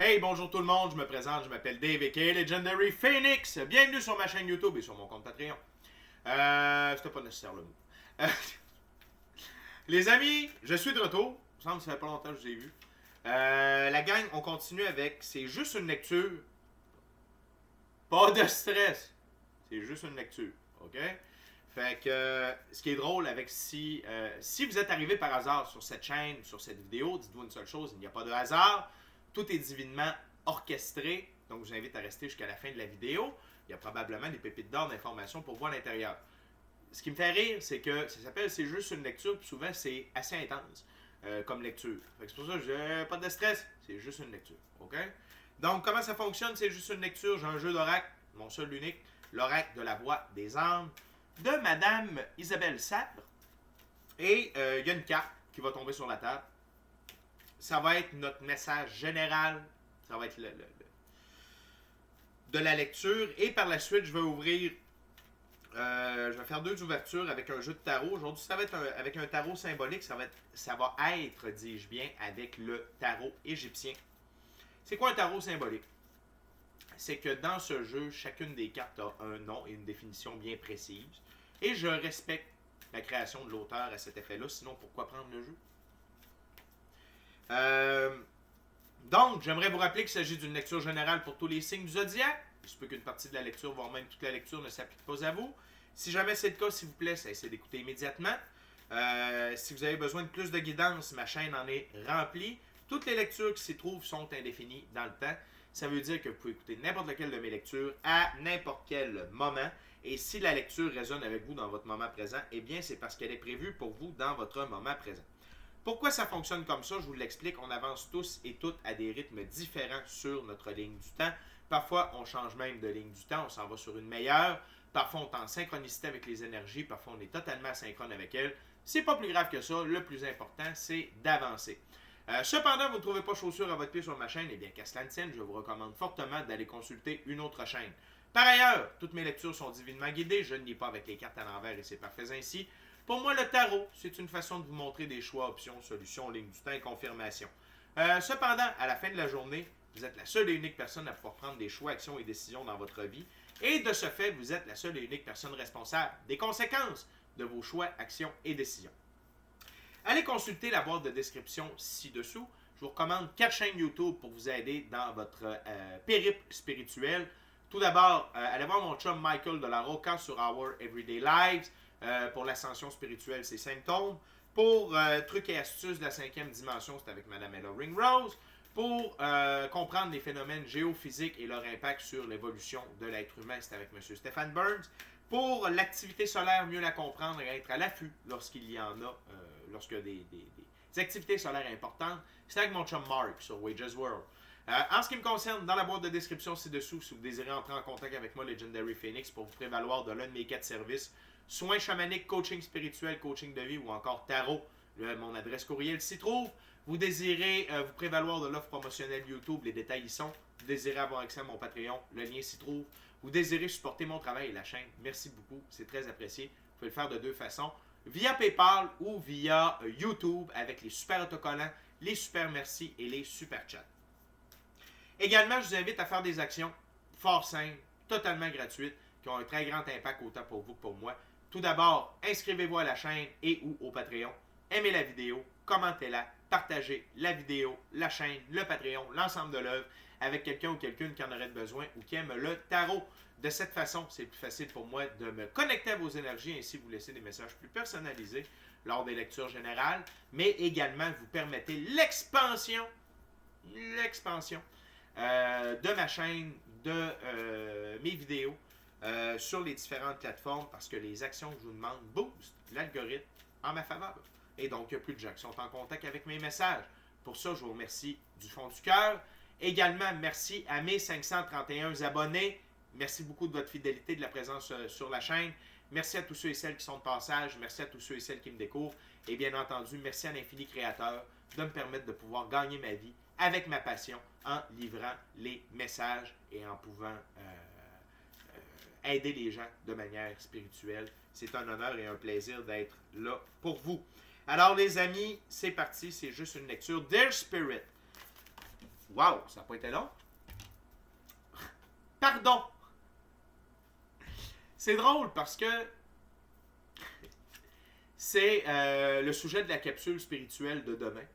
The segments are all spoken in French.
Hey, bonjour tout le monde, je me présente, je m'appelle Dave aka Legendary Phoenix. Bienvenue sur ma chaîne YouTube et sur mon compte Patreon. C'était pas nécessaire le mot. Euh, les amis, je suis de retour. Il me semble que ça fait pas longtemps que je vous ai vu. La gang, on continue avec C'est juste une lecture. Pas de stress. C'est juste une lecture. OK? Fait que ce qui est drôle avec si vous êtes arrivé par hasard sur cette chaîne, sur cette vidéo, dites-vous une seule chose, il n'y a pas de hasard. Tout est divinement orchestré. Donc, je vous invite à rester jusqu'à la fin de la vidéo. Il y a probablement des pépites d'or d'informations pour vous à l'intérieur. Ce qui me fait rire, c'est que ça s'appelle C'est juste une lecture, puis souvent c'est assez intense comme lecture. C'est pour ça que je n'ai pas de stress, c'est juste une lecture. OK? Donc, comment ça fonctionne? C'est juste une lecture. J'ai un jeu d'oracle, mon seul unique, l'oracle de la voix des âmes, de Madame Isabelle Sabre. Et il y a une carte qui va tomber sur la table. Ça va être notre message général. Ça va être de la lecture. Et par la suite, je vais ouvrir. Je vais faire 2 ouvertures avec un jeu de tarot. Aujourd'hui, ça va être avec un tarot symbolique. Ça va être, dis-je bien, avec le tarot égyptien. C'est quoi un tarot symbolique? C'est que dans ce jeu, chacune des cartes a un nom et une définition bien précise. Et je respecte la création de l'auteur à cet effet-là. Sinon, pourquoi prendre le jeu? Donc, j'aimerais vous rappeler qu'il s'agit d'une lecture générale pour tous les signes du zodiaque. Il se peut qu'une partie de la lecture, voire même toute la lecture, ne s'applique pas à vous. Si jamais c'est le cas, s'il vous plaît, essayez d'écouter immédiatement. Si vous avez besoin de plus de guidance, ma chaîne en est remplie. Toutes les lectures qui s'y trouvent sont indéfinies dans le temps. Ça veut dire que vous pouvez écouter n'importe laquelle de mes lectures à n'importe quel moment. Et si la lecture résonne avec vous dans votre moment présent, eh bien, c'est parce qu'elle est prévue pour vous dans votre moment présent. Pourquoi ça fonctionne comme ça? Je vous l'explique. On avance tous et toutes à des rythmes différents sur notre ligne du temps. Parfois, on change même de ligne du temps. On s'en va sur une meilleure. Parfois, on est en synchronicité avec les énergies. Parfois, on est totalement asynchrone avec elles. C'est pas plus grave que ça. Le plus important, c'est d'avancer. Cependant, vous ne trouvez pas chaussure à votre pied sur ma chaîne, eh bien, qu'à cela ne tienne, je vous recommande fortement d'aller consulter une autre chaîne. Par ailleurs, toutes mes lectures sont divinement guidées. Je ne lis pas avec les cartes à l'envers et c'est parfait ainsi. Pour moi, le tarot, c'est une façon de vous montrer des choix, options, solutions, lignes du temps et confirmations. Cependant, à la fin de la journée, vous êtes la seule et unique personne à pouvoir prendre des choix, actions et décisions dans votre vie. Et de ce fait, vous êtes la seule et unique personne responsable des conséquences de vos choix, actions et décisions. Allez consulter la boîte de description ci-dessous. Je vous recommande 4 chaînes YouTube pour vous aider dans votre périple spirituel. Tout d'abord, allez voir mon chum Michael de la Roca sur Our Everyday Lives. Pour l'ascension spirituelle, ses symptômes. Pour trucs et astuces de la 5e dimension, c'est avec Mme Ella Ringrose. Pour comprendre les phénomènes géophysiques et leur impact sur l'évolution de l'être humain, c'est avec M. Stephen Burns. Pour l'activité solaire, mieux la comprendre et être à l'affût lorsqu'il y en a, lorsqu'il y a des activités solaires importantes, c'est avec mon chum Mark sur Wages World. En ce qui me concerne, dans la boîte de description ci-dessous, si vous désirez entrer en contact avec moi, Legendary Phoenix, pour vous prévaloir de l'un de mes 4 services, soins chamaniques, coaching spirituel, coaching de vie ou encore tarot, mon adresse courriel s'y trouve. Vous désirez vous prévaloir de l'offre promotionnelle YouTube, les détails y sont. Vous désirez avoir accès à mon Patreon, le lien s'y trouve. Vous désirez supporter mon travail et la chaîne, merci beaucoup, c'est très apprécié. Vous pouvez le faire de 2 façons, via PayPal ou via YouTube avec les super autocollants, les super merci et les super chats. Également, je vous invite à faire des actions fort simples, totalement gratuites, qui ont un très grand impact autant pour vous que pour moi. Tout d'abord, inscrivez-vous à la chaîne et ou au Patreon. Aimez la vidéo, commentez-la, partagez la vidéo, la chaîne, le Patreon, l'ensemble de l'œuvre avec quelqu'un ou quelqu'une qui en aurait besoin ou qui aime le tarot. De cette façon, c'est plus facile pour moi de me connecter à vos énergies et ainsi vous laisser des messages plus personnalisés lors des lectures générales, mais également vous permettez l'expansion de ma chaîne, de mes vidéos sur les différentes plateformes parce que les actions que je vous demande boostent l'algorithme en ma faveur. Et donc, il y a plus de gens qui sont en contact avec mes messages. Pour ça, je vous remercie du fond du cœur. Également, merci à mes 531 abonnés. Merci beaucoup de votre fidélité, de la présence sur la chaîne. Merci à tous ceux et celles qui sont de passage. Merci à tous ceux et celles qui me découvrent. Et bien entendu, merci à l'infini créateur de me permettre de pouvoir gagner ma vie avec ma passion en livrant les messages et en pouvant aider les gens de manière spirituelle. C'est un honneur et un plaisir d'être là pour vous. Alors les amis, c'est parti, c'est juste une lecture. Dear Spirit, Wow, ça n'a pas été long. Pardon. C'est drôle parce que c'est le sujet de la capsule spirituelle de demain.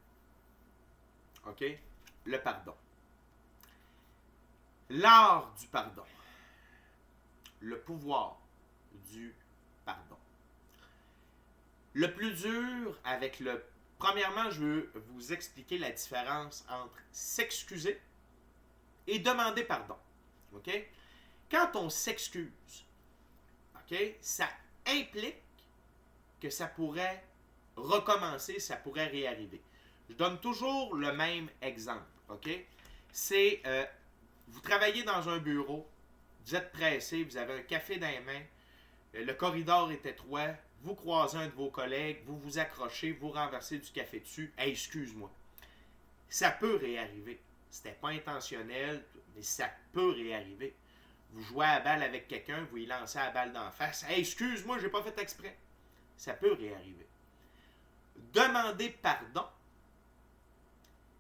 OK? Le pardon. L'art du pardon. Le pouvoir du pardon. Le plus dur avec le... Premièrement, je veux vous expliquer la différence entre s'excuser et demander pardon. OK? Quand on s'excuse, OK, ça implique que ça pourrait recommencer, ça pourrait réarriver. Je donne toujours le même exemple. OK? C'est, vous travaillez dans un bureau, vous êtes pressé, vous avez un café dans les mains, le corridor est étroit, vous croisez un de vos collègues, vous vous accrochez, vous renversez du café dessus. Hey, excuse-moi. Ça peut réarriver. C'était pas intentionnel, mais ça peut réarriver. Vous jouez à la balle avec quelqu'un, vous y lancez la balle d'en face. Hey, excuse-moi, j'ai pas fait exprès. Ça peut réarriver. Demander pardon,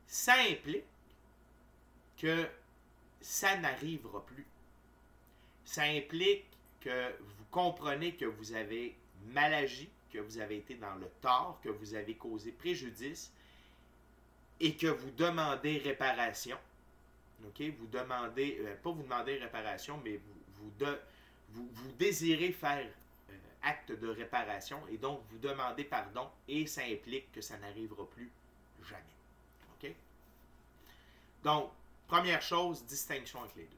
ça implique que ça n'arrivera plus. Ça implique que vous comprenez que vous avez mal agi, que vous avez été dans le tort, que vous avez causé préjudice et que vous demandez réparation. OK? Vous demandez, pas vous demandez réparation, mais vous désirez faire acte de réparation et donc vous demandez pardon et ça implique que ça n'arrivera plus jamais. OK? Donc, première chose, distinction entre les deux.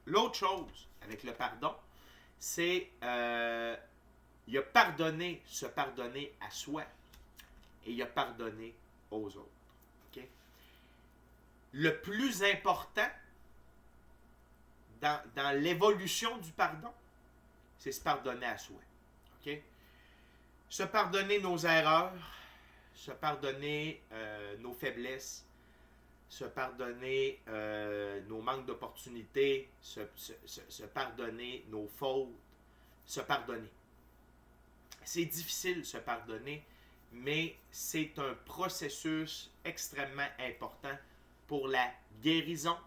L'autre chose avec le pardon, c'est il y a pardonner, se pardonner à soi et il y a pardonner aux autres. Okay? Le plus important dans l'évolution du pardon, c'est se pardonner à soi. Okay? Se pardonner nos erreurs, se pardonner nos faiblesses, se pardonner nos manques d'opportunités, se pardonner nos fautes, se pardonner. C'est difficile se pardonner, mais c'est un processus extrêmement important pour la guérison,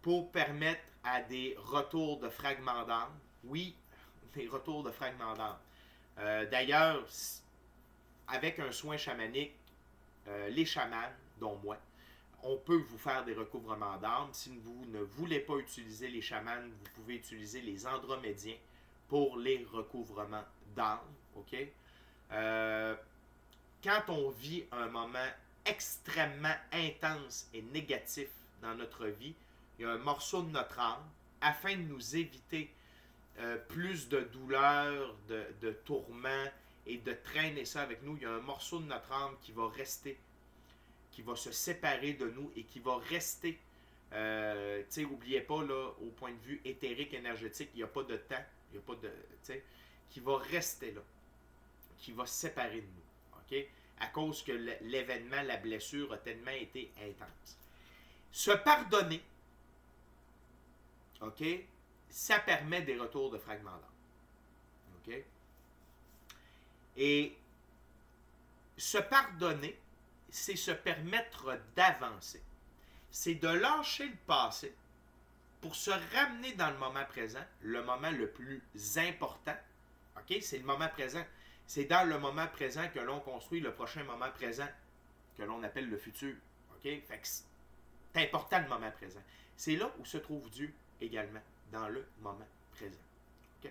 pour permettre à des retours de fragments d'âme. Oui, des retours de fragments d'âme. D'ailleurs, avec un soin chamanique, les chamans, dont moi, on peut vous faire des recouvrements d'âme. Si vous ne voulez pas utiliser les chamans, vous pouvez utiliser les andromédiens pour les recouvrements d'âme. OK? Quand on vit un moment extrêmement intense et négatif dans notre vie, il y a un morceau de notre âme, afin de nous éviter plus de douleur, de tourments et de traîner ça avec nous, il y a un morceau de notre âme qui va rester, qui va se séparer de nous et qui va rester. N'oubliez pas, là, au point de vue éthérique, énergétique, il n'y a pas de temps, il n'y a pas de. Qui va rester là, qui va se séparer de nous. OK? À cause que l'événement, la blessure a tellement été intense. Se pardonner, OK? Ça permet des retours de fragments d'âme. OK? Et se pardonner, c'est se permettre d'avancer. C'est de lâcher le passé pour se ramener dans le moment présent, le moment le plus important. OK? C'est le moment présent. C'est dans le moment présent que l'on construit le prochain moment présent, que l'on appelle le futur. OK? Fait que c'est important le moment présent. C'est là où se trouve Dieu également, dans le moment présent. OK?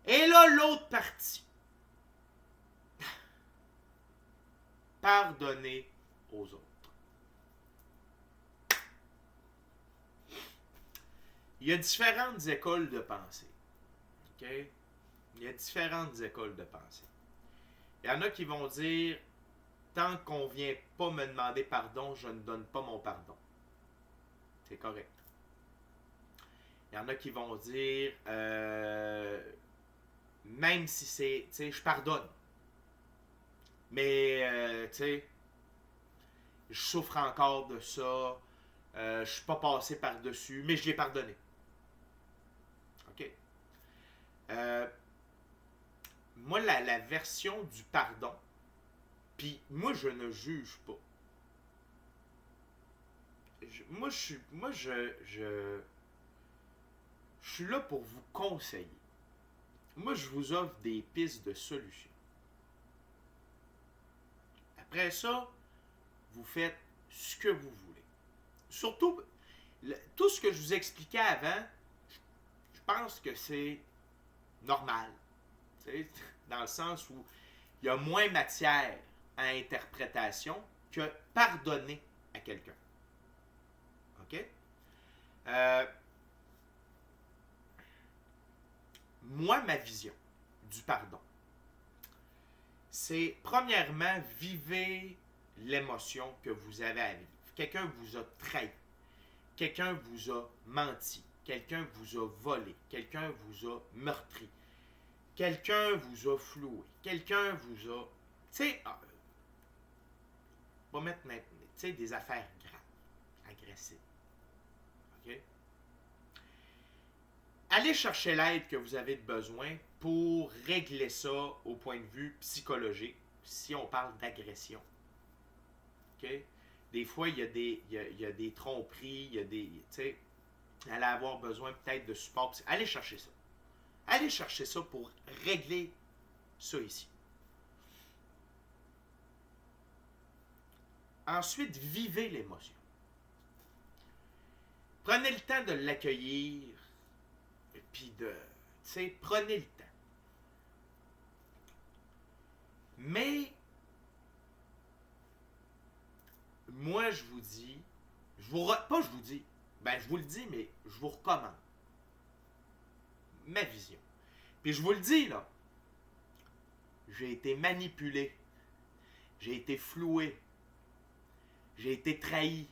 Et là, l'autre partie. Pardonner aux autres. Il y a différentes écoles de pensée. OK? Il y a différentes écoles de pensée. Il y en a qui vont dire, tant qu'on ne vient pas me demander pardon, je ne donne pas mon pardon. C'est correct. Il y en a qui vont dire, même si c'est, tu sais, je pardonne. Mais, tu sais, je souffre encore de ça. Je ne suis pas passé par-dessus, mais je l'ai pardonné. OK? Moi, la version du pardon, puis moi, je ne juge pas. je suis là pour vous conseiller. Moi, je vous offre des pistes de solutions. Après ça, vous faites ce que vous voulez. Surtout, tout ce que je vous expliquais avant, je pense que c'est normal. Dans le sens où il y a moins matière à interprétation que pardonner à quelqu'un. OK? Moi, ma vision du pardon, c'est premièrement, vivez l'émotion que vous avez à vivre. Quelqu'un vous a trahi. Quelqu'un vous a menti. Quelqu'un vous a volé. Quelqu'un vous a meurtri. Quelqu'un vous a floué. Quelqu'un vous a... Tu sais, on va mettre maintenant, tu sais, des affaires graves, agressives. OK? Allez chercher l'aide que vous avez besoin pour régler ça au point de vue psychologique, si on parle d'agression. OK? Des fois, il y a des tromperies, il y a des... Tu sais, allez avoir besoin peut-être de support. Allez chercher ça. Allez chercher ça pour régler ça ici. Ensuite, vivez l'émotion. Prenez le temps de l'accueillir, puis de... Tu sais, prenez le temps. Mais, moi, je vous dis, pas je vous dis, ben je vous le dis, mais je vous recommande ma vision. Puis je vous le dis, là, j'ai été manipulé, j'ai été floué, j'ai été trahi.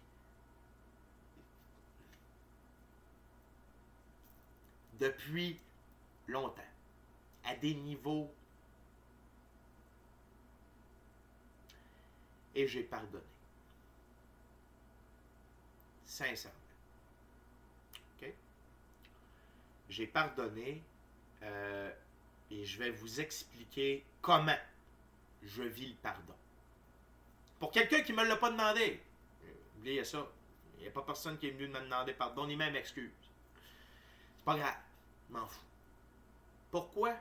Depuis longtemps, à des niveaux, et j'ai pardonné. Sincèrement. OK? J'ai pardonné et je vais vous expliquer comment je vis le pardon. Pour quelqu'un qui ne me l'a pas demandé, oubliez ça. Il n'y a pas personne qui est venu me demander pardon, ni même excuse. C'est pas grave. Je m'en fous. Pourquoi?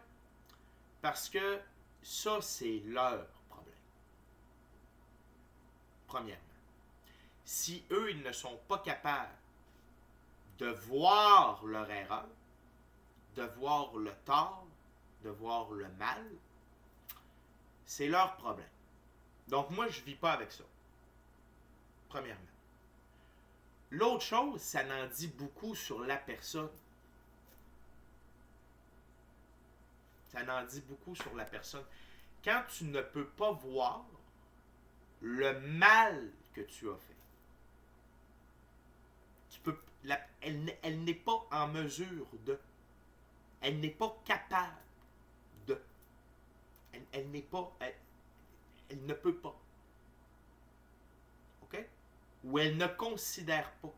Parce que ça, c'est leur problème. Premièrement. Si eux, ils ne sont pas capables de voir leur erreur, de voir le tort, de voir le mal, c'est leur problème. Donc moi, je ne vis pas avec ça. Premièrement. L'autre chose, ça en dit beaucoup sur la personne. Ça en dit beaucoup sur la personne. Quand tu ne peux pas voir le mal que tu as fait, elle n'est pas en mesure de. Elle n'est pas capable de. Elle n'est pas. Elle ne peut pas. OK? Ou elle ne considère pas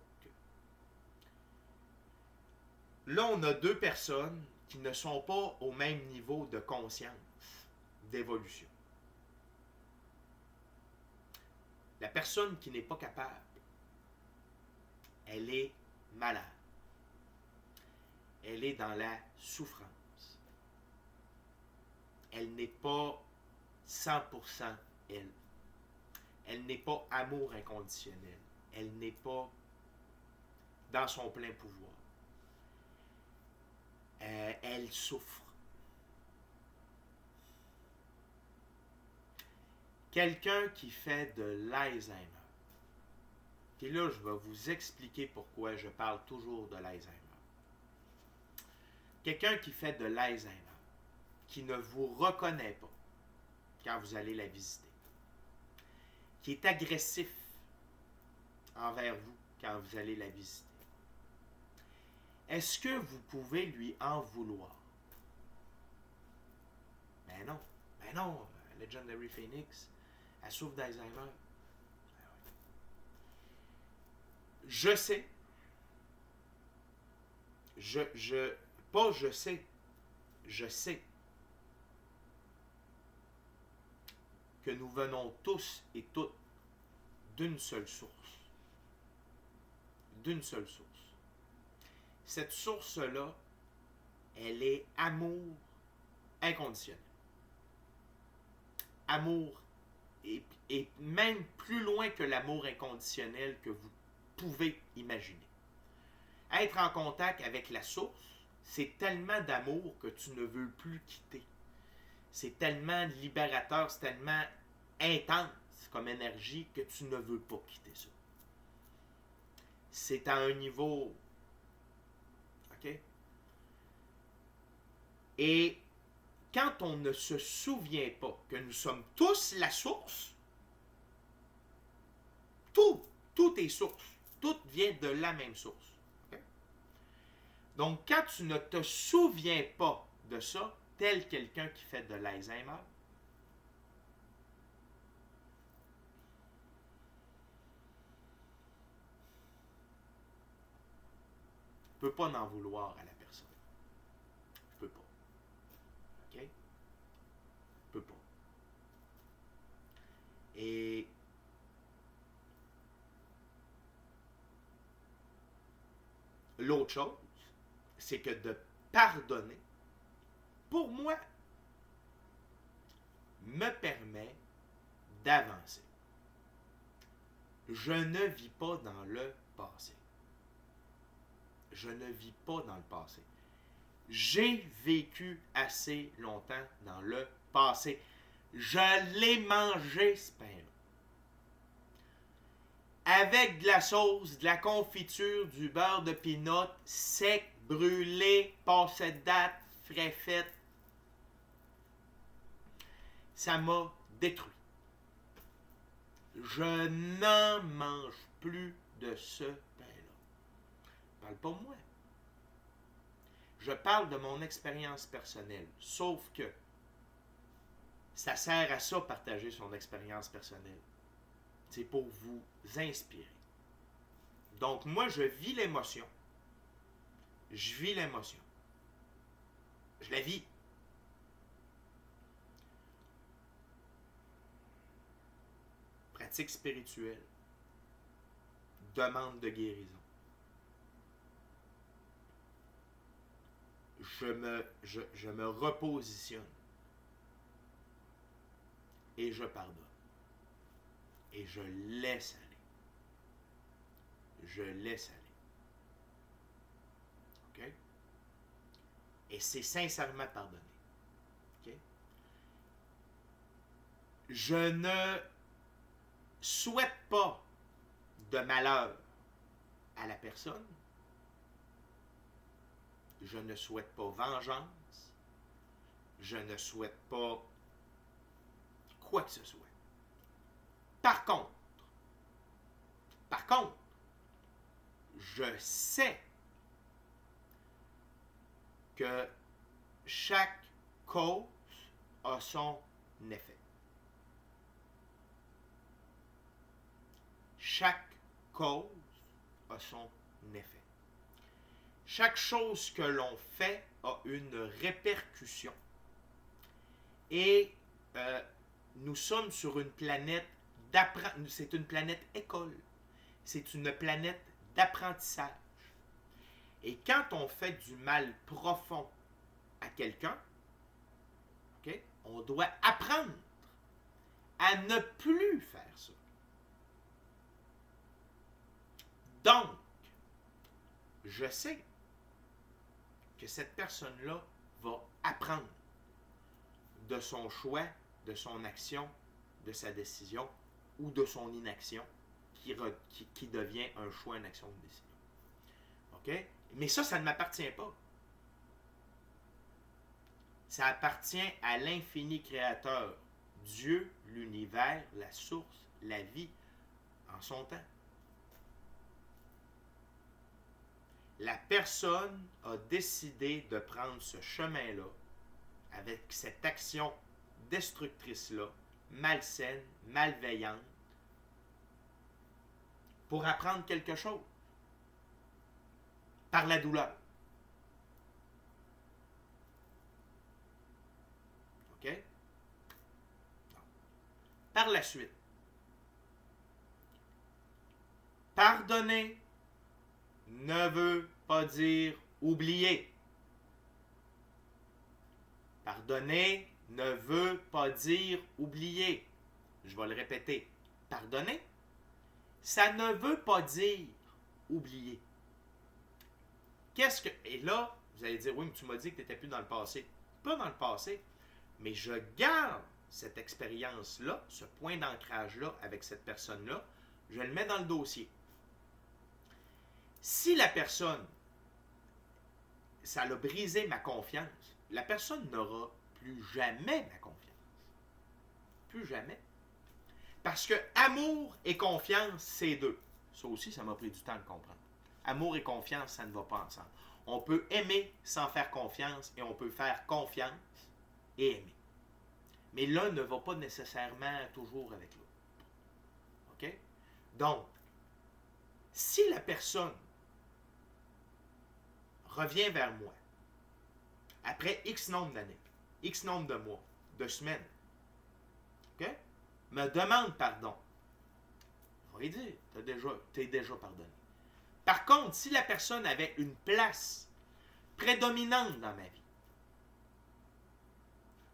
que. Là, on a deux personnes qui ne sont pas au même niveau de conscience, d'évolution. La personne qui n'est pas capable, elle est malade. Elle est dans la souffrance. Elle n'est pas 100% elle. Elle n'est pas amour inconditionnel. Elle n'est pas dans son plein pouvoir. Elle souffre. Quelqu'un qui fait de l'Alzheimer. Et là, je vais vous expliquer pourquoi je parle toujours de l'Alzheimer. Quelqu'un qui fait de l'Alzheimer, qui ne vous reconnaît pas quand vous allez la visiter, qui est agressif envers vous quand vous allez la visiter, est-ce que vous pouvez lui en vouloir? Ben non. Ben non. Legendary Phoenix, elle souffre d'Alzheimer. Je sais. Pas je sais. Je sais que nous venons tous et toutes d'une seule source. d'une seule source. Cette source-là, elle est amour inconditionnel. Amour et même plus loin que l'amour inconditionnel que vous pouvez imaginer. Être en contact avec la source, c'est tellement d'amour que tu ne veux plus quitter. C'est tellement libérateur, c'est tellement intense comme énergie que tu ne veux pas quitter ça. C'est à un niveau... OK? Et quand on ne se souvient pas que nous sommes tous la source, tout est source. Tout vient de la même source. Okay? Donc, quand tu ne te souviens pas de ça, tel quelqu'un qui fait de l'Alzheimer, je ne peux pas en vouloir à la personne. Je peux pas. OK? Je peux pas. Et l'autre chose, c'est que de pardonner, pour moi, me permet d'avancer. Je ne vis pas dans le passé. Je ne vis pas dans le passé. J'ai vécu assez longtemps dans le passé. Je l'ai mangé, ce pain-là. Avec de la sauce, de la confiture, du beurre de pinot, sec, brûlé, passé de date, frais fait. Ça m'a détruit. Je n'en mange plus de ce pain-là. Je ne parle pas de moi. Je parle de mon expérience personnelle. Sauf que ça sert à ça, partager son expérience personnelle. C'est pour vous inspirer. Donc, moi, je vis l'émotion. Je vis l'émotion. Je la vis. Pratique spirituelle. Demande de guérison. Je me repositionne. Et je pardonne. Et je laisse aller. Je laisse aller. OK? Et c'est sincèrement pardonner. OK? Je ne souhaite pas de malheur à la personne. Je ne souhaite pas vengeance. Je ne souhaite pas quoi que ce soit. Par contre, je sais que chaque cause a son effet. Chaque cause a son effet. Chaque chose que l'on fait a une répercussion. Et nous sommes sur une planète d'apprentissage. C'est une planète école. C'est une planète d'apprentissage. Et quand on fait du mal profond à quelqu'un, okay, on doit apprendre à ne plus faire ça. Donc, je sais que cette personne-là va apprendre de son choix, de son action, de sa décision ou de son inaction qui devient un choix, une action, une décision. OK? Mais ça ne m'appartient pas. Ça appartient à l'infini créateur, Dieu, l'univers, la source, la vie, en son temps. La personne a décidé de prendre ce chemin-là avec cette action destructrice-là, malsaine, malveillante, pour apprendre quelque chose. Par la douleur. OK? Non. Par la suite, pardonner ne veut pas dire oublier. Pardonner ne veut pas dire oublier. Je vais le répéter. Pardonner, ça ne veut pas dire oublier. Qu'est-ce que... Et là, vous allez dire, oui, mais tu m'as dit que tu n'étais plus dans le passé. Pas dans le passé, mais je garde cette expérience-là, ce point d'ancrage-là avec cette personne-là, je le mets dans le dossier. Si la personne, ça l'a brisé ma confiance, la personne n'aura plus jamais ma confiance. Plus jamais. Parce que amour et confiance, c'est deux. Ça aussi, ça m'a pris du temps de comprendre. Amour et confiance, ça ne va pas ensemble. On peut aimer sans faire confiance et on peut faire confiance et aimer. Mais l'un ne va pas nécessairement toujours avec l'autre. OK? Donc, si la personne revient vers moi après X nombre d'années, X nombre de mois, de semaines, OK? Me demande pardon, je vais lui dire, t'es déjà pardonné. Par contre, si la personne avait une place prédominante dans ma vie,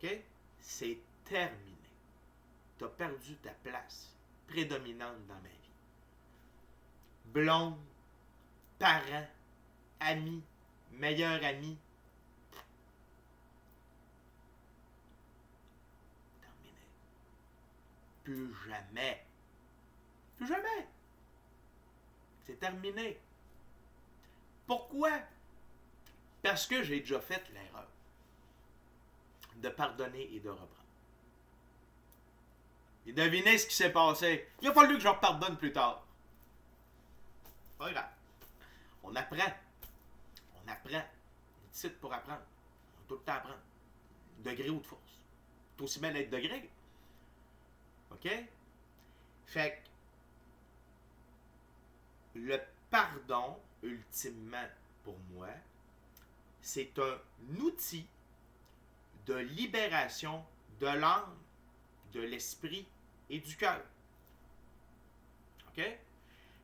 OK? C'est terminé. Tu as perdu ta place prédominante dans ma vie. Blonde, parent, ami, meilleur ami. Terminé. Plus jamais. Plus jamais. C'est terminé. Pourquoi? Parce que j'ai déjà fait l'erreur de pardonner et de reprendre. Et devinez ce qui s'est passé. Il a fallu que je pardonne plus tard. Pas grave. On apprend. On apprend. On est ici pour apprendre. On doit tout le temps apprendre. Degré ou de force. C'est aussi bien d'être degré. OK? Fait que le pardon, ultimement, pour moi, c'est un outil de libération de l'âme, de l'esprit et du cœur. OK?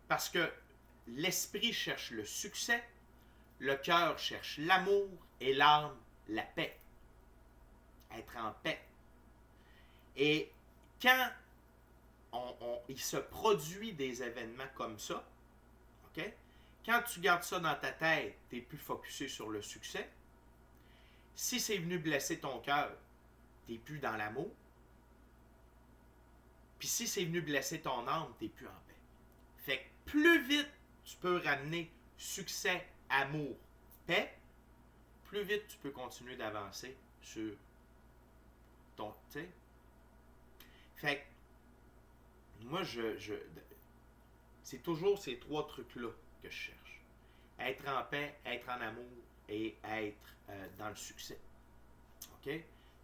Parce que l'esprit cherche le succès, le cœur cherche l'amour et l'âme la paix. Être en paix. Et quand il se produit des événements comme ça, OK? Quand tu gardes ça dans ta tête, tu es plus focusé sur le succès. Si c'est venu blesser ton cœur, tu n'es plus dans l'amour. Puis si c'est venu blesser ton âme, tu n'es plus en paix. Fait que plus vite tu peux ramener succès, amour, paix, plus vite tu peux continuer d'avancer sur ton... Tu sais? Fait que moi, c'est toujours ces trois trucs-là que je cherche. Être en paix, être en amour et être dans le succès. OK?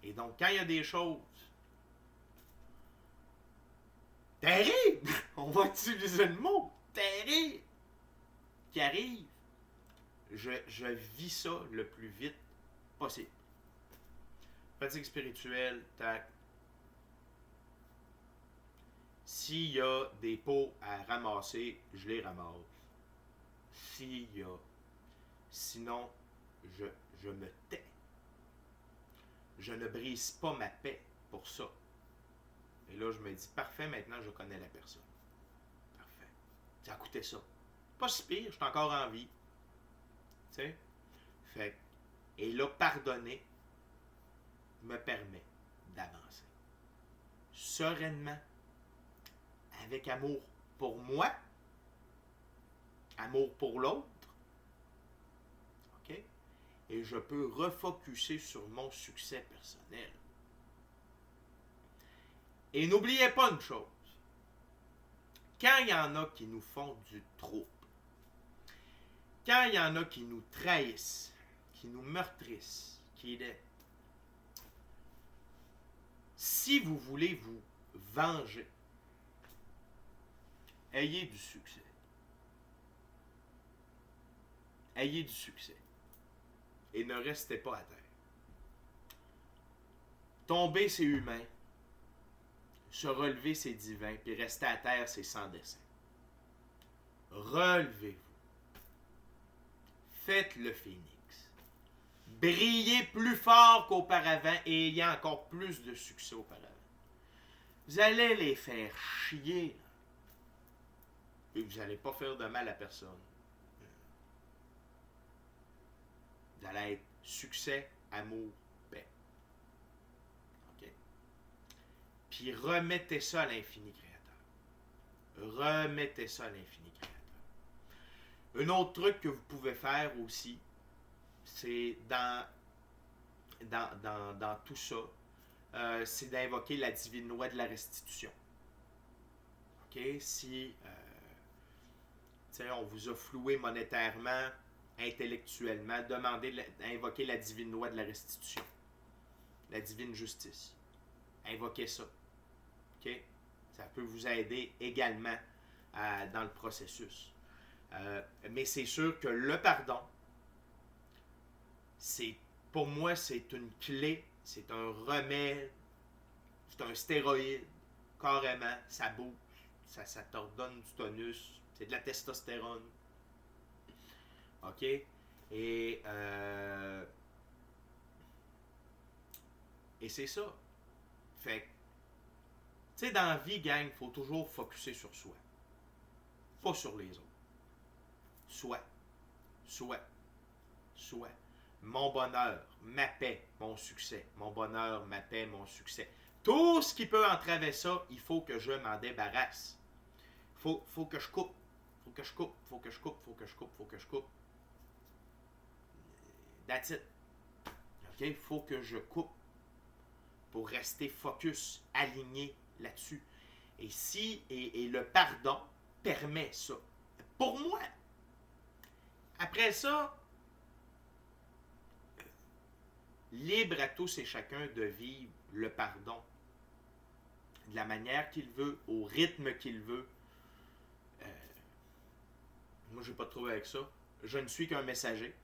Et donc, quand il y a des choses terribles, on va utiliser le mot terrible, qui arrivent, je vis ça le plus vite possible. Pratique spirituelle, tac. S'il y a des pots à ramasser, je les ramasse. S'il y a... Sinon, je me tais. Je ne brise pas ma paix pour ça. Et là, je me dis, parfait, maintenant, je connais la personne. Parfait. Ça a coûté ça. Pas si pire, je suis encore en vie. Tu sais? Fait. Et là, pardonner me permet d'avancer. Sereinement. Avec amour pour moi. Amour pour l'autre. OK? Et je peux refocuser sur mon succès personnel. Et n'oubliez pas une chose. Quand il y en a qui nous font du trouble, quand il y en a qui nous trahissent, qui nous meurtrissent, si vous voulez vous venger, ayez du succès. Ayez du succès. Et ne restez pas à terre. Tomber, c'est humain. Se relever, c'est divin. Puis rester à terre, c'est sans dessein. Relevez-vous. faites le phénix. Brillez plus fort qu'auparavant et ayez encore plus de succès auparavant. Vous allez les faire chier. Et vous n'allez pas faire de mal à personne. Vous allez être succès, amour, paix. OK? Puis remettez ça à l'infini créateur. Remettez ça à l'infini créateur. Un autre truc que vous pouvez faire aussi, c'est dans tout ça, c'est d'invoquer la divine loi de la restitution. OK? Si on vous a floué monétairement, intellectuellement, invoquez la divine loi de la restitution. La divine justice. Invoquez ça. OK? Ça peut vous aider également dans le processus. Mais c'est sûr que le pardon, pour moi, c'est une clé, c'est un remède, c'est un stéroïde, carrément, ça booste, ça t'ordonne du tonus, c'est de la testostérone. OK? Et c'est ça. Fait que, tu sais, dans la vie, gang, il faut toujours focusser sur soi. Pas sur les autres. Soi. Mon bonheur, ma paix, mon succès. Mon bonheur, ma paix, mon succès. Tout ce qui peut entraver ça, il faut que je m'en débarrasse. Faut que je coupe. Faut que je coupe. That's it. OK? Faut que je coupe pour rester focus, aligné là-dessus. Et le pardon permet ça. Pour moi. Après ça, libre à tous et chacun de vivre le pardon de la manière qu'il veut, au rythme qu'il veut. Moi, je n'ai pas de trouble avec ça. Je ne suis qu'un messager.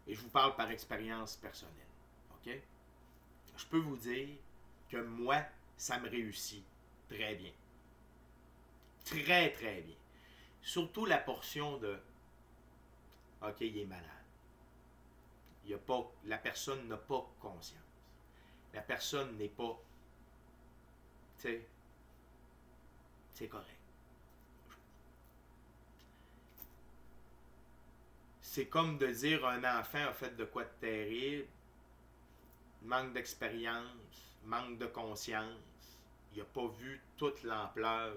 Et je vous parle par expérience personnelle. OK? Je peux vous dire que moi, ça me réussit très bien. Très, très bien. Surtout la portion de OK, il est malade. La personne n'a pas conscience. La personne n'est pas. Tu sais, c'est correct. C'est comme de dire un enfant a fait de quoi de terrible, manque d'expérience, manque de conscience, il n'a pas vu toute l'ampleur.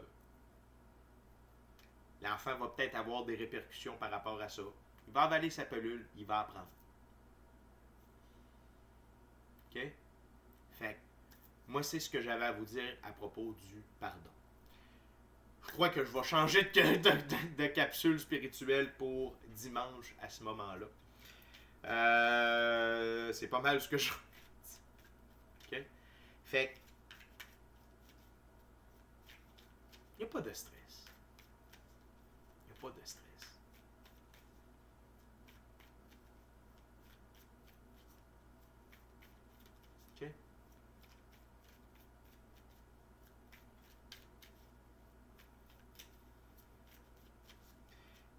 L'enfant va peut-être avoir des répercussions par rapport à ça. Il va avaler sa pilule, il va apprendre. OK? Fait que, moi, c'est ce que j'avais à vous dire à propos du pardon. Je crois que je vais changer de capsule spirituelle pour dimanche à ce moment-là. C'est pas mal ce que je... OK? Fait que, il n'y a pas de stress. Il n'y a pas de stress. OK?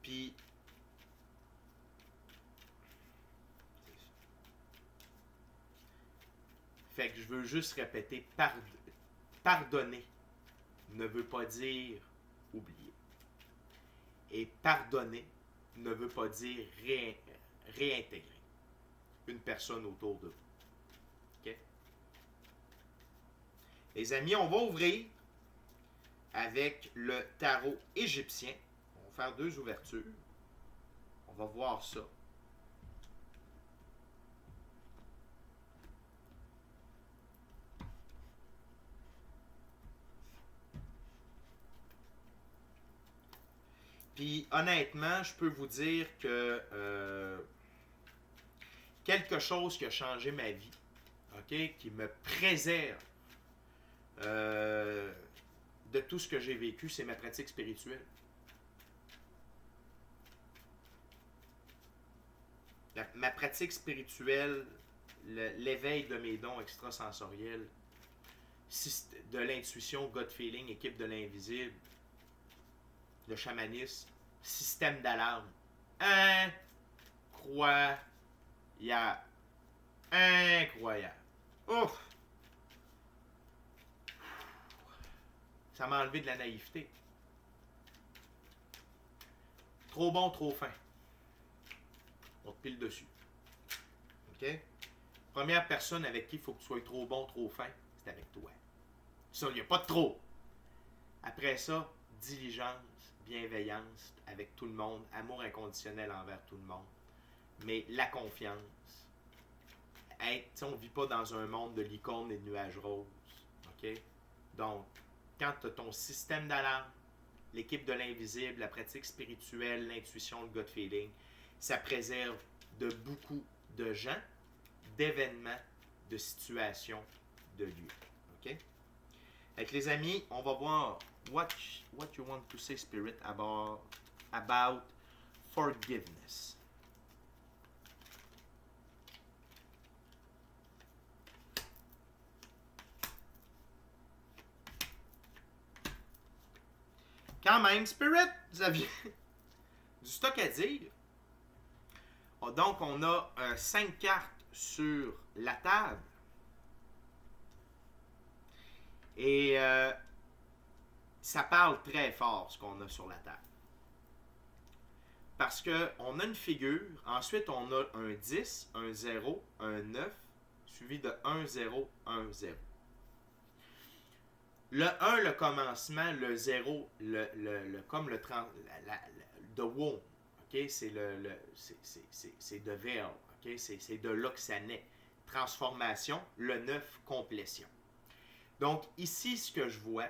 Puis, fait que je veux juste répéter, pardonner ne veut pas dire oublier. Et pardonner ne veut pas dire réintégrer une personne autour de vous. OK? Les amis, on va ouvrir avec le tarot égyptien. On va faire 2 ouvertures. On va voir ça. Puis honnêtement, je peux vous dire que quelque chose qui a changé ma vie, OK, qui me préserve de tout ce que j'ai vécu, c'est ma pratique spirituelle. Ma pratique spirituelle, l'éveil de mes dons extrasensoriels, de l'intuition, gut feeling, équipe de l'invisible, le chamanisme, système d'alarme, incroyable. Incroyable. Ouf! Ça m'a enlevé de la naïveté. Trop bon, trop fin. On te pile dessus. OK? Première personne avec qui il faut que tu sois trop bon, trop fin, c'est avec toi. Ça, il n'y a pas de trop. Après ça, diligence, bienveillance avec tout le monde, amour inconditionnel envers tout le monde. Mais la confiance. On ne vit pas dans un monde de licornes et de nuages roses. OK? Donc, quand tu as ton système d'alarme, l'équipe de l'invisible, la pratique spirituelle, l'intuition, le gut feeling, ça préserve de beaucoup de gens, d'événements, de situations, de lieux. OK? Avec les amis, on va voir what you want to say, Spirit, about forgiveness. Quand même, Spirit, vous aviez du stock à dire. Donc, on a 5 cartes sur la table. Et ça parle très fort, ce qu'on a sur la table. Parce qu'on a une figure, ensuite on a un 10, un 0, un 9, suivi de 1, 0, 1, 0. Le 1, le commencement, le 0, comme le the womb, okay? C'est de verre, okay? C'est de là que ça naît. Transformation, le 9, complétion. Donc ici, ce que je vois,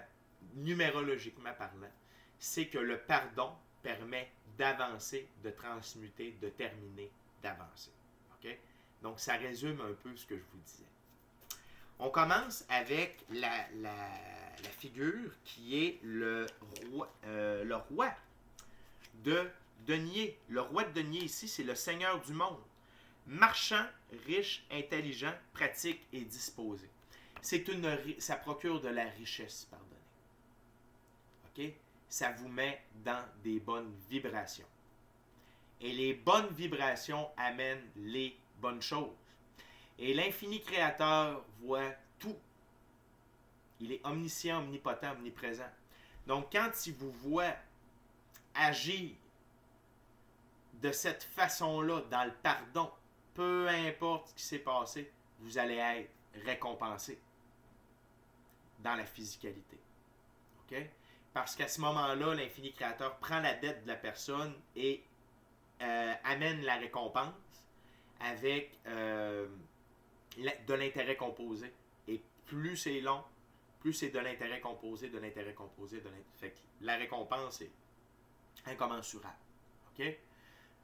numérologiquement parlant, c'est que le pardon permet d'avancer, de transmuter, de terminer, d'avancer. Okay? Donc ça résume un peu ce que je vous disais. On commence avec la figure qui est le roi de denier. Le roi de denier ici, c'est le seigneur du monde. Marchand, riche, intelligent, pratique et disposé. Ça procure de la richesse, pardonnez. OK? Ça vous met dans des bonnes vibrations. Et les bonnes vibrations amènent les bonnes choses. Et l'infini créateur voit tout. Il est omniscient, omnipotent, omniprésent. Donc, quand il vous voit agir de cette façon-là, dans le pardon, peu importe ce qui s'est passé, vous allez être récompensé dans la physicalité. OK? Parce qu'à ce moment-là, l'infini créateur prend la dette de la personne et amène la récompense avec de l'intérêt composé. Et plus c'est long, plus c'est de l'intérêt composé, de l'intérêt composé, Fait que la récompense est incommensurable. OK?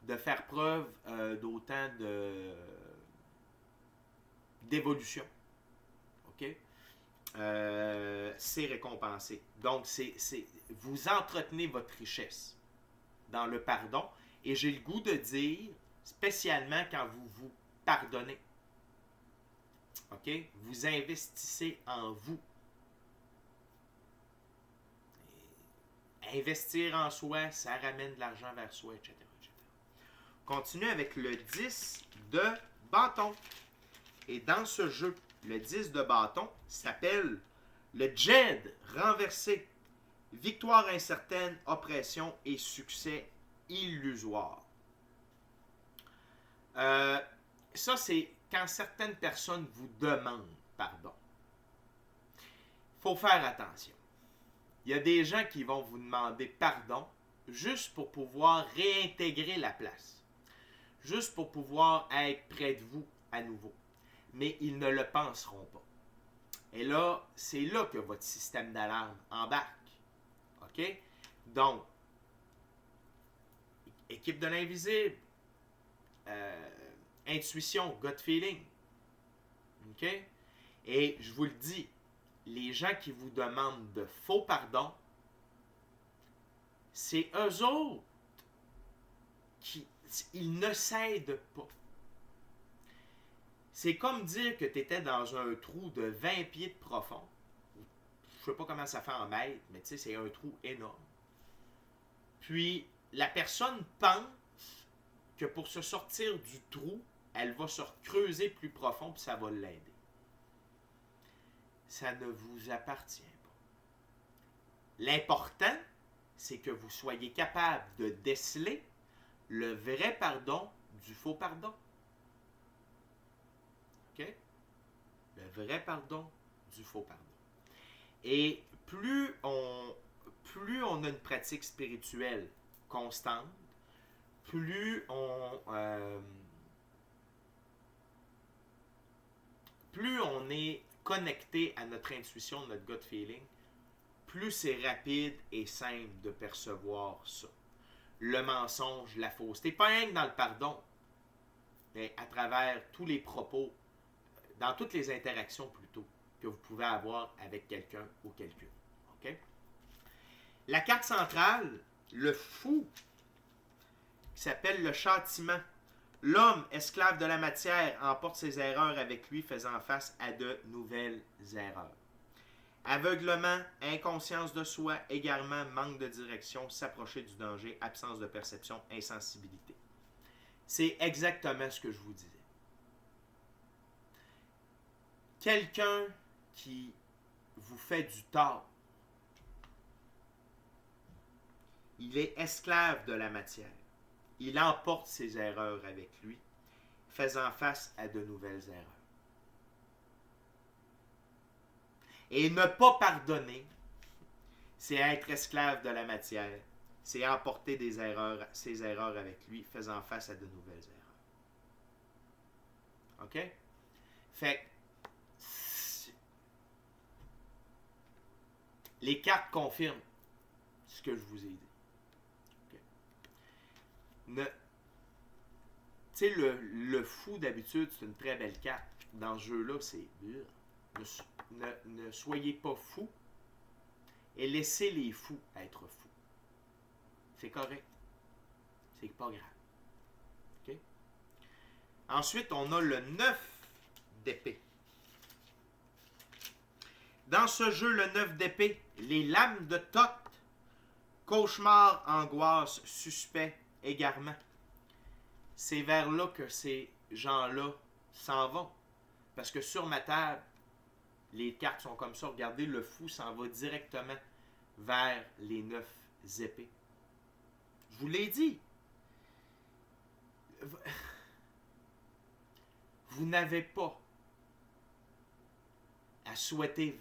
De faire preuve d'autant d'évolution. OK? C'est récompensé. Donc, vous entretenez votre richesse dans le pardon. Et j'ai le goût de dire, spécialement quand vous vous pardonnez. OK? Vous investissez en vous. Et investir en soi, ça ramène de l'argent vers soi, etc., etc. Continue avec le 10 de bâton. Et dans ce jeu, le 10 de bâton s'appelle le Jed renversé. Victoire incertaine, oppression et succès illusoire. Ça, c'est quand certaines personnes vous demandent pardon. Il faut faire attention. Il y a des gens qui vont vous demander pardon juste pour pouvoir réintégrer la place. Juste pour pouvoir être près de vous à nouveau. Mais ils ne le penseront pas. Et là, c'est là que votre système d'alarme embarque. OK? Donc, équipe de l'invisible, intuition, gut feeling. OK? Et je vous le dis, les gens qui vous demandent de faux pardon, c'est eux autres ils ne cèdent pas. C'est comme dire que tu étais dans un trou de 20 pieds de profond. Je ne sais pas comment ça fait en mètres, mais tu sais, c'est un trou énorme. Puis, la personne pense que pour se sortir du trou, elle va se creuser plus profond puis ça va l'aider. Ça ne vous appartient pas. L'important, c'est que vous soyez capable de déceler le vrai pardon du faux pardon. OK? Le vrai pardon du faux pardon. Et plus on a une pratique spirituelle constante, plus on est connecté à notre intuition, notre gut feeling, plus c'est rapide et simple de percevoir ça. Le mensonge, la fausseté, pas rien que dans le pardon, mais à travers tous les propos, dans toutes les interactions plutôt, que vous pouvez avoir avec quelqu'un ou quelqu'une. OK? La carte centrale, le fou, qui s'appelle le châtiment. L'homme, esclave de la matière, emporte ses erreurs avec lui, faisant face à de nouvelles erreurs. Aveuglement, inconscience de soi, égarement, manque de direction, s'approcher du danger, absence de perception, insensibilité. C'est exactement ce que je vous disais. Quelqu'un qui vous fait du tort, il est esclave de la matière. Il emporte ses erreurs avec lui, faisant face à de nouvelles erreurs. Et ne pas pardonner, c'est être esclave de la matière. C'est emporter ses erreurs avec lui, faisant face à de nouvelles erreurs. OK? Fait les cartes confirment ce que je vous ai dit. Okay. Tu sais, le fou, d'habitude, c'est une très belle carte. Dans ce jeu-là, c'est... Ne soyez pas fous et laissez les fous être fous. C'est correct. C'est pas grave. Okay? Ensuite, on a le 9 d'épée. Dans ce jeu, le 9 d'épée, les lames de Thoth, cauchemar, angoisse, suspect, égarement. C'est vers là que ces gens-là s'en vont. Parce que sur ma table, les cartes sont comme ça. Regardez, le fou s'en va directement vers les 9 épées. Je vous l'ai dit. Vous n'avez pas à souhaiter,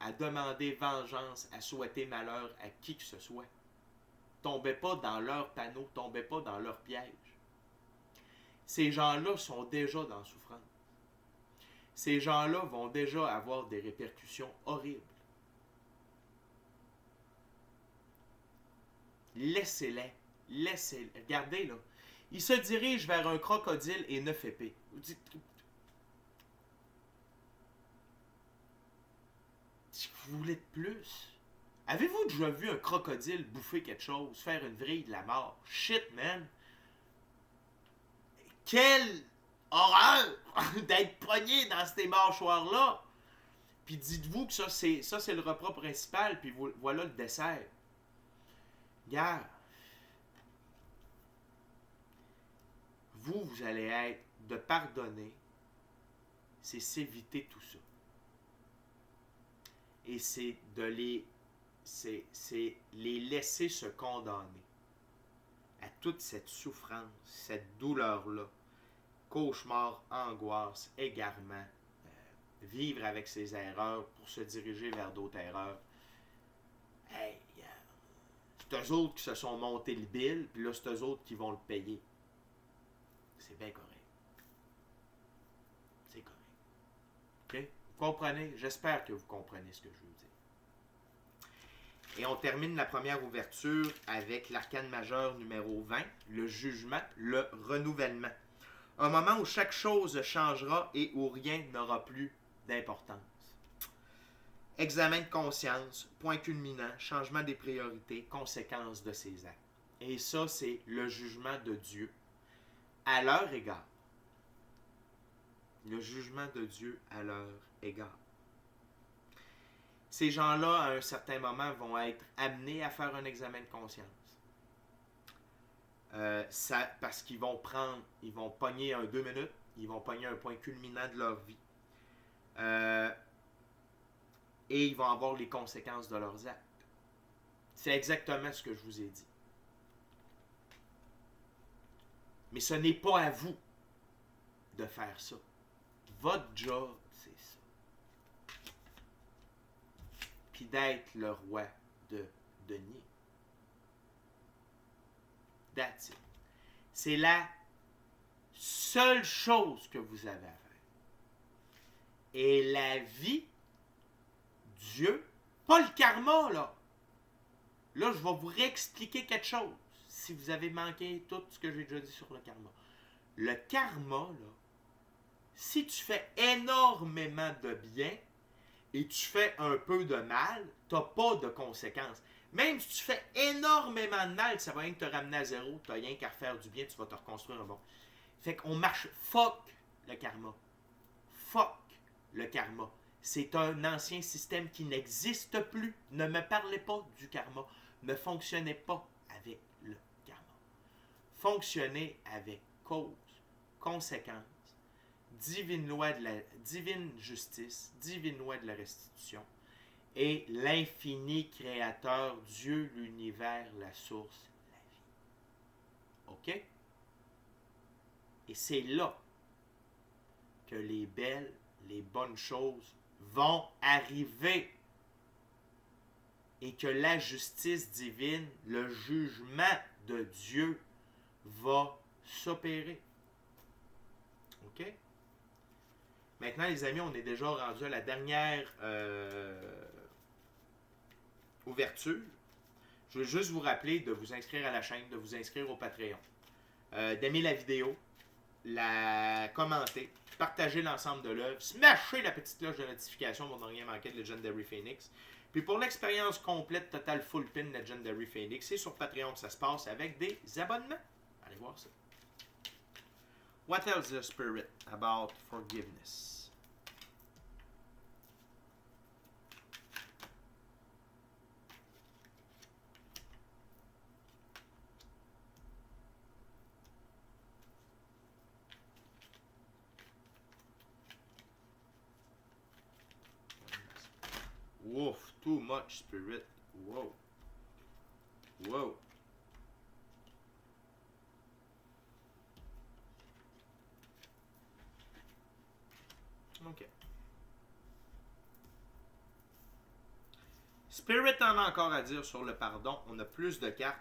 à demander vengeance, à souhaiter malheur à qui que ce soit. Tombez pas dans leur panneau, tombez pas dans leur piège. Ces gens-là sont déjà dans la souffrance. Ces gens-là vont déjà avoir des répercussions horribles. Laissez-les. Laissez-les. Regardez, là. Il se dirige vers un crocodile et 9 épées. Vous dites... Vous voulez de plus? Avez-vous déjà vu un crocodile bouffer quelque chose, faire une vrille de la mort? Shit, man! Quelle horreur d'être pogné dans ces mâchoires-là! Puis dites-vous que ça c'est le repas principal, puis voilà le dessert. Regarde. Vous allez être de pardonner, c'est s'éviter tout ça. Et c'est de les laisser se condamner à toute cette souffrance, cette douleur-là, cauchemar, angoisse, égarement, vivre avec ses erreurs pour se diriger vers d'autres erreurs. Hey, c'est eux autres qui se sont montés le bill, puis là, c'est eux autres qui vont le payer. C'est bien correct. C'est correct. OK? Vous comprenez? J'espère que vous comprenez ce que je veux dire. Et on termine la première ouverture avec l'arcane majeur numéro 20, le jugement, le renouvellement. Un moment où chaque chose changera et où rien n'aura plus d'importance. Examen de conscience, point culminant, changement des priorités, conséquences de ses actes. Et ça, c'est le jugement de Dieu à leur égard. Le jugement de Dieu à leur égard. Ces gens-là, à un certain moment, vont être amenés à faire un examen de conscience. Parce qu'ils ils vont pogner un 2 minutes, ils vont pogner un point culminant de leur vie. Et ils vont avoir les conséquences de leurs actes. C'est exactement ce que je vous ai dit. Mais ce n'est pas à vous de faire ça. Votre job, c'est ça. Puis d'être le roi de denier. That's it. C'est la seule chose que vous avez à faire. Et la vie, Dieu, pas le karma, là. Là, je vais vous réexpliquer quelque chose si vous avez manqué tout ce que j'ai déjà dit sur le karma. Le karma, là, si tu fais énormément de bien et tu fais un peu de mal, tu n'as pas de conséquences. Même si tu fais énormément de mal, ça va rien que te ramener à zéro, tu n'as rien qu'à faire du bien, tu vas te reconstruire un bon. Fait qu'on marche, fuck le karma. Fuck le karma. C'est un ancien système qui n'existe plus. Ne me parlez pas du karma. Ne fonctionnez pas avec le karma. Fonctionnez avec cause, conséquence, divine justice, divine loi de la restitution et l'infini créateur, Dieu, l'univers, la source, la vie. OK? Et c'est là que les belles, les bonnes choses vont arriver et que la justice divine, le jugement de Dieu va s'opérer. OK? Maintenant, les amis, on est déjà rendu à la dernière ouverture. Je veux juste vous rappeler de vous inscrire à la chaîne, de vous inscrire au Patreon, d'aimer la vidéo, la commenter, partager l'ensemble de l'œuvre, smasher la petite cloche de notification pour ne rien manquer de Legendary Phoenix. Puis pour l'expérience complète, totale full pin Legendary Phoenix, c'est sur Patreon que ça se passe avec des abonnements. Allez voir ça. What tells the Spirit about forgiveness? Woof, too much spirit. Whoa. Whoa. OK. Spirit en a encore à dire sur le pardon. On a plus de cartes.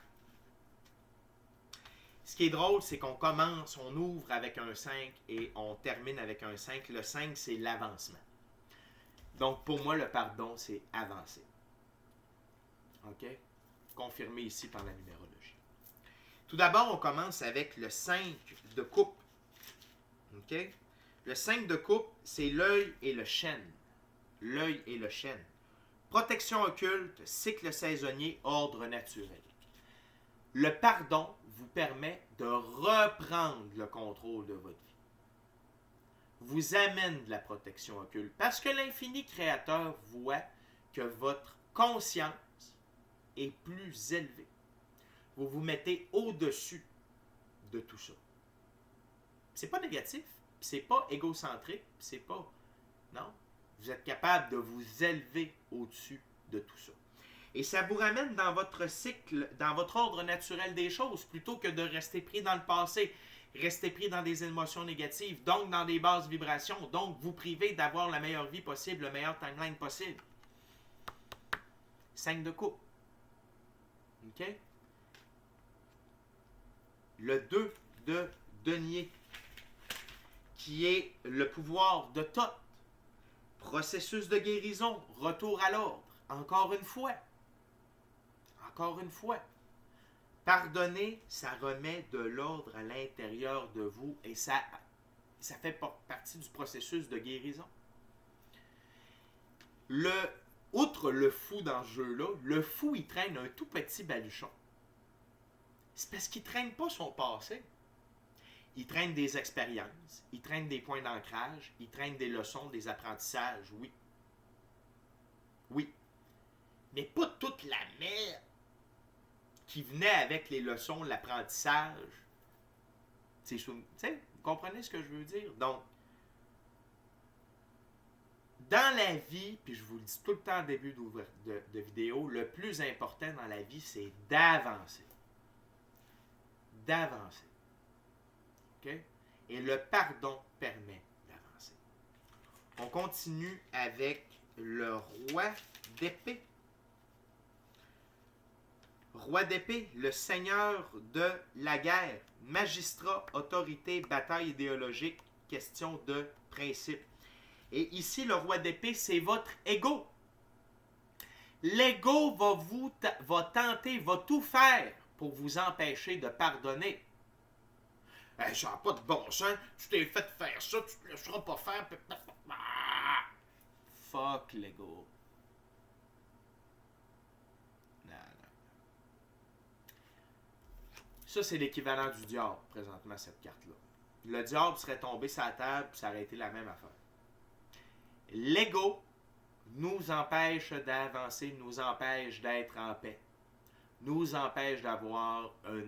Ce qui est drôle, c'est qu'on commence, on ouvre avec un 5 et on termine avec un 5. Le 5, c'est l'avancement. Donc, pour moi, le pardon, c'est avancer. OK? Confirmé ici par la numérologie. Tout d'abord, on commence avec le 5 de coupe. OK? Le 5 de coupe, c'est l'œil et le chêne. L'œil et le chêne. Protection occulte, cycle saisonnier, ordre naturel. Le pardon vous permet de reprendre le contrôle de votre vie. Vous amène de la protection occulte. Parce que l'infini créateur voit que votre conscience est plus élevée. Vous vous mettez au-dessus de tout ça. C'est pas négatif, c'est pas égocentrique, c'est pas... Non. Vous êtes capable de vous élever au-dessus de tout ça. Et ça vous ramène dans votre cycle, dans votre ordre naturel des choses, plutôt que de rester pris dans le passé. Restez pris dans des émotions négatives, donc dans des basses vibrations, donc vous privez d'avoir la meilleure vie possible, le meilleur timeline possible. 5 de coupe. OK? Le 2 de denier, qui est le pouvoir de tout. Processus de guérison, retour à l'ordre. Encore une fois. Encore une fois. Pardonner, ça remet de l'ordre à l'intérieur de vous et ça fait partie du processus de guérison. Outre le fou dans ce jeu-là, le fou, il traîne un tout petit baluchon. C'est parce qu'il ne traîne pas son passé. Il traîne des expériences, il traîne des points d'ancrage, il traîne des leçons, des apprentissages, oui. Oui. Mais pas toute la merde qui venait avec les leçons, l'apprentissage, Vous comprenez ce que je veux dire? Donc, dans la vie, puis je vous le dis tout le temps en début de vidéo, le plus important dans la vie, c'est d'avancer. D'avancer. OK? Et le pardon permet d'avancer. On continue avec le roi d'épée. Roi d'épée, le seigneur de la guerre, magistrat, autorité, bataille idéologique, question de principe. Et ici, le roi d'épée, c'est votre ego. L'ego va tenter, va tout faire pour vous empêcher de pardonner. Hey, ça n'a pas de bon sens, tu t'es fait faire ça, tu ne te laisseras pas faire. Fuck l'ego. Non. Ça, c'est l'équivalent du diable, présentement, cette carte-là. Le diable serait tombé sur la table, puis ça aurait été la même affaire. L'ego nous empêche d'avancer, nous empêche d'être en paix, nous empêche d'avoir un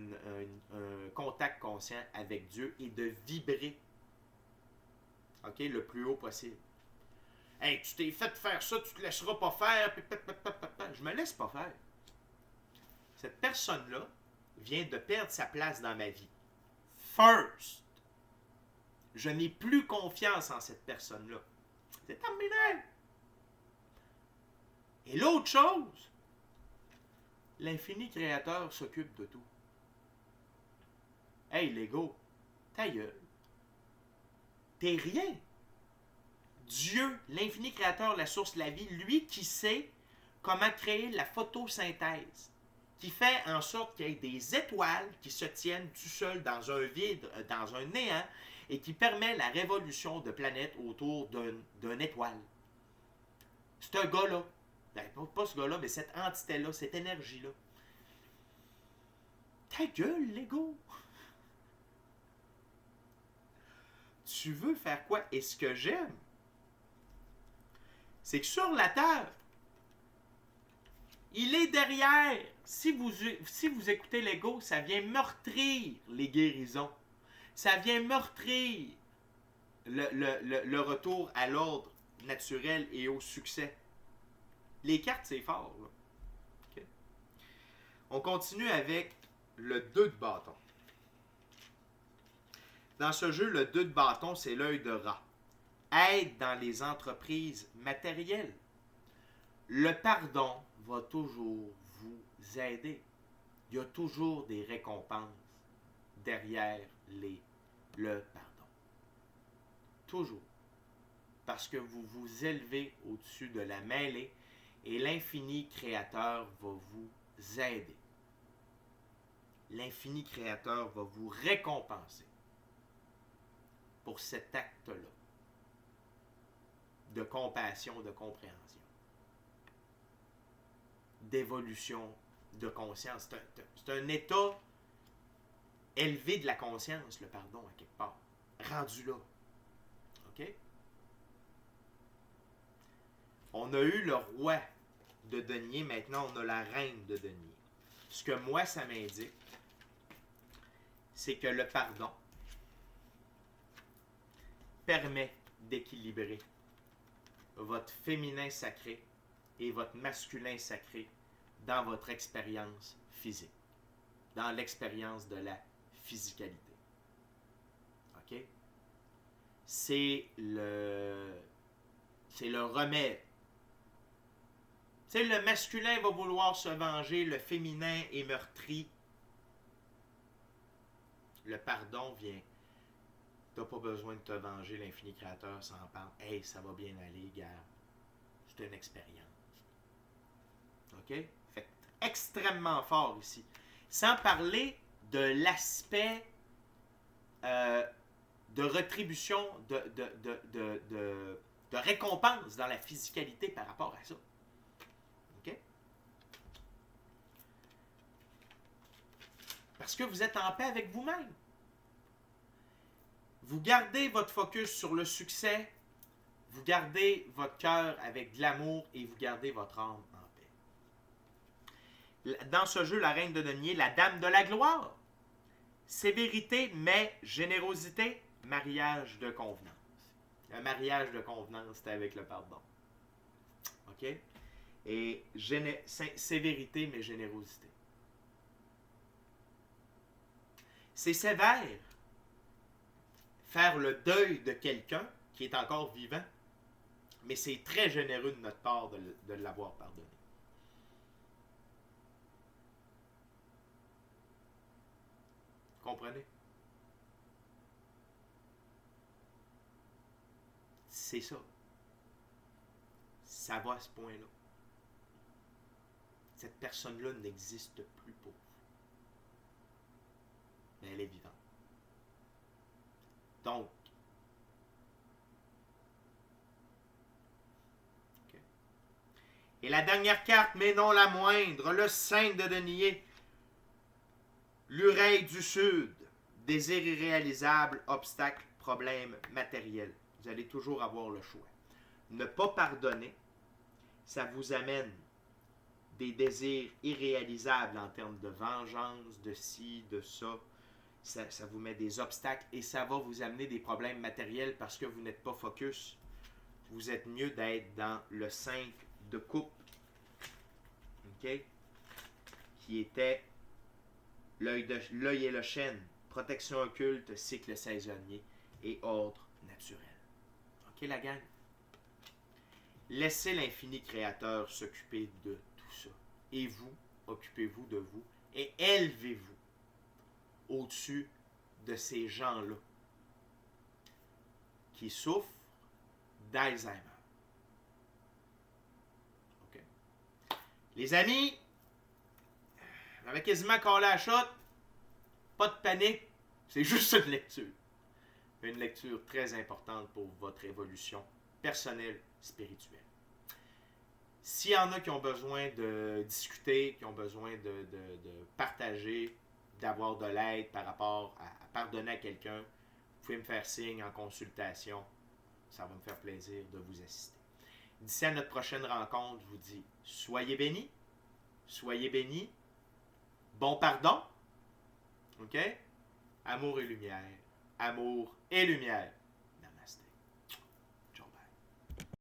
contact conscient avec Dieu et de vibrer, OK, le plus haut possible. Hey, tu t'es fait faire ça, tu te laisseras pas faire. Je me laisse pas faire. Cette personne-là vient de perdre sa place dans ma vie. First. Je n'ai plus confiance en cette personne-là. C'est terminé. Et l'autre chose, l'infini créateur s'occupe de tout. Hey, l'ego, ta gueule. T'es rien. Dieu, l'infini créateur, la source de la vie, lui qui sait comment créer la photosynthèse, qui fait en sorte qu'il y ait des étoiles qui se tiennent tout seuls dans un vide, dans un néant, et qui permet la révolution de planètes autour d'une étoile. C'est un gars-là, ben, pas ce gars-là, mais cette entité-là, cette énergie-là. Ta gueule, l'ego! Tu veux faire quoi? Et ce que j'aime, c'est que sur la table, il est derrière. Si vous écoutez l'ego, ça vient meurtrir les guérisons. Ça vient meurtrir le retour à l'ordre naturel et au succès. Les cartes, c'est fort. Là. Okay. On continue avec le 2 de bâton. Dans ce jeu, le 2 de bâton, c'est l'œil de rat. Aide dans les entreprises matérielles. Le pardon va toujours vous aider. Il y a toujours des récompenses derrière le pardon. Toujours. Parce que vous vous élevez au-dessus de la mêlée et l'infini créateur va vous aider. L'infini créateur va vous récompenser pour cet acte-là de compassion, de compréhension, d'évolution de conscience. C'est un état élevé de la conscience, le pardon, à quelque part. Rendu là. OK? On a eu le roi de denier, maintenant on a la reine de denier. Ce que moi, ça m'indique, c'est que le pardon permet d'équilibrer votre féminin sacré et votre masculin sacré dans votre expérience physique, dans l'expérience de la physicalité. OK? C'est le remède. Tu sais, le masculin va vouloir se venger, le féminin est meurtri. Le pardon vient. Tu n'as pas besoin de te venger, l'infini créateur s'en parle. Hey, ça va bien aller, gars. C'est une expérience. OK? Fait extrêmement fort ici. Sans parler de l'aspect de rétribution, de récompense dans la physicalité par rapport à ça. OK? Parce que vous êtes en paix avec vous-même. Vous gardez votre focus sur le succès, vous gardez votre cœur avec de l'amour et vous gardez votre âme en paix. Dans ce jeu, la reine de denier, la dame de la gloire. Sévérité, mais générosité, mariage de convenance. Un mariage de convenance, c'est avec le pardon. OK? Et sévérité, mais générosité. C'est sévère faire le deuil de quelqu'un qui est encore vivant, mais c'est très généreux de notre part de l'avoir pardonné. Comprenez? C'est ça. Ça va à ce point-là. Cette personne-là n'existe plus pour vous. Mais elle est vivante. Donc, okay. Et la dernière carte, mais non la moindre, le 5 de denier. L'oreille du Sud. Désir irréalisable, obstacle, problème matériel. Vous allez toujours avoir le choix. Ne pas pardonner, ça vous amène des désirs irréalisables en termes de vengeance, de ci, de ça. Ça vous met des obstacles et ça va vous amener des problèmes matériels parce que vous n'êtes pas focus. Vous êtes mieux d'être dans le 5 de coupe, OK? Qui était l'œil et le chêne, protection occulte, cycle saisonnier et ordre naturel. OK, la gang? Laissez l'infini créateur s'occuper de tout ça. Et vous, occupez-vous de vous et élevez-vous au-dessus de ces gens-là qui souffrent d'Alzheimer. OK. Les amis, j'avais quasiment collé à la shot. Pas de panique. C'est juste une lecture. Une lecture très importante pour votre évolution personnelle, spirituelle. S'il y en a qui ont besoin de discuter, qui ont besoin de partager, d'avoir de l'aide par rapport à pardonner à quelqu'un, vous pouvez me faire signe en consultation. Ça va me faire plaisir de vous assister. D'ici à notre prochaine rencontre, je vous dis, soyez bénis, bon pardon, OK? Amour et lumière, amour et lumière.